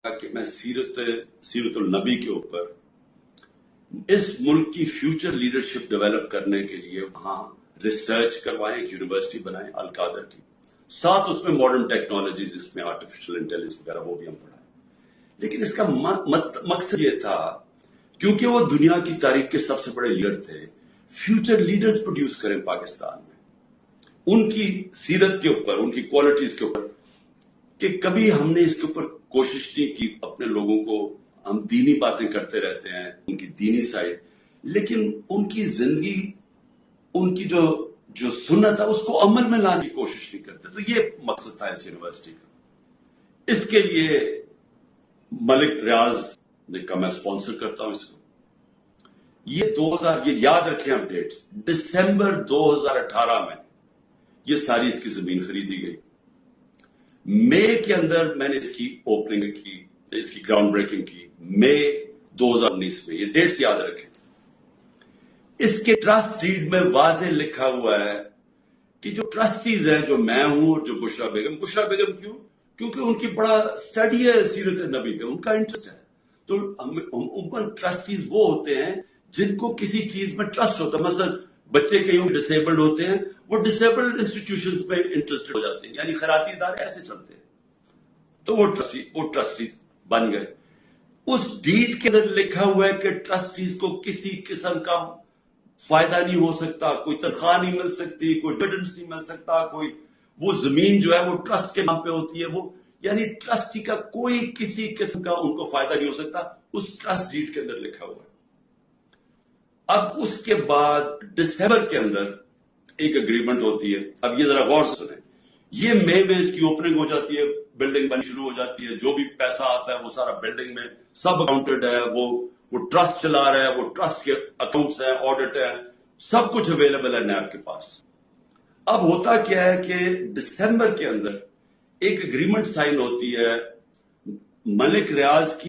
کہ میں سیرت النبی کے اوپر اس ملک کی فیوچر لیڈرشپ ڈیولپ کرنے کے لیے وہاں ریسرچ کروائیں، ایک یونیورسٹی بنائیں القادر کی، ساتھ اس میں ماڈرن ٹیکنالوجیز، اس میں آرٹیفیشل انٹیلیجنس وغیرہ وہ بھی ہم پڑھائیں۔ لیکن اس کا مقصد یہ تھا، کیونکہ وہ دنیا کی تاریخ کے سب سے بڑے لیڈر تھے، فیوچر لیڈرز پروڈیوس کریں پاکستان میں، ان کی سیرت کے اوپر، ان کی کوالٹیز کے اوپر، کہ کبھی ہم نے اس کے اوپر کوشش نہیں کی اپنے لوگوں کو، ہم دینی باتیں کرتے رہتے ہیں، ان کی دینی سائڈ، لیکن ان کی زندگی، ان کی جو سنت ہے اس کو عمل میں لانے کی کوشش نہیں کرتے۔ تو یہ مقصد تھا اس یونیورسٹی کا۔ اس کے لیے ملک ریاض نے کہا میں اسپانسر کرتا ہوں اس کو۔ یہ یاد رکھیں آپ ڈیٹس، دسمبر 2018 میں یہ ساری اس کی زمین خریدی گئی۔ مئی کے اندر میں نے اس کی اوپننگ کی، اس کی گراؤنڈ بریکنگ کی، مئی 2019 میں۔ یہ ڈیٹس یاد رکھیں۔ اس کے ٹرسٹ ڈیڈ میں واضح لکھا ہوا ہے کہ جو ٹرسٹیز ہیں، جو میں ہوں اور جو بشرا بیگم کیوں؟ کیونکہ ان کی بڑا اسٹڈی ہے سیرت نبی پہ، ان کا انٹرسٹ ہے۔ تو عموماً ٹرسٹیز وہ ہوتے ہیں جن کو کسی چیز میں ٹرسٹ ہوتا ہے۔ مثلا بچے کئی ڈسیبلڈ ہوتے ہیں، وہ ڈسیبلڈ انسٹیٹیوشنز میں انٹرسٹڈ ہو جاتے ہیں، یعنی خیراتی ادارے ایسے چلتے ہیں، تو وہ ٹرسٹی بن گئے۔ اس ڈیڈ کے اندر لکھا ہوا ہے کہ ٹرسٹیز کو کسی قسم کا فائدہ نہیں ہو سکتا، کوئی تنخواہ نہیں مل سکتی، کوئی ڈویڈنڈز نہیں مل سکتا، کوئی وہ زمین جو ہے وہ ٹرسٹ کے نام پہ ہوتی ہے، وہ یعنی ٹرسٹی کا کوئی کسی قسم کا ان کو فائدہ نہیں ہو سکتا، اس ٹرسٹ ڈیڈ کے اندر لکھا ہوا ہے۔ اب اس کے بعد دسمبر کے اندر ایک اگریمنٹ ہوتی ہے۔ اب یہ ذرا غور سے سنیں، یہ مئی میں اس کی اوپننگ ہو جاتی ہے، بلڈنگ بنی شروع ہو جاتی ہے، جو بھی پیسہ آتا ہے وہ سارا بلڈنگ میں سب اکاؤنٹڈ ہے، وہ ٹرسٹ چلا رہا ہے، وہ ٹرسٹ کے اکاؤنٹس ہیں، آڈٹ ہے، سب کچھ اویلیبل ہے نیب کے پاس۔ اب ہوتا کیا ہے کہ دسمبر کے اندر ایک اگریمنٹ سائن ہوتی ہے ملک ریاض کی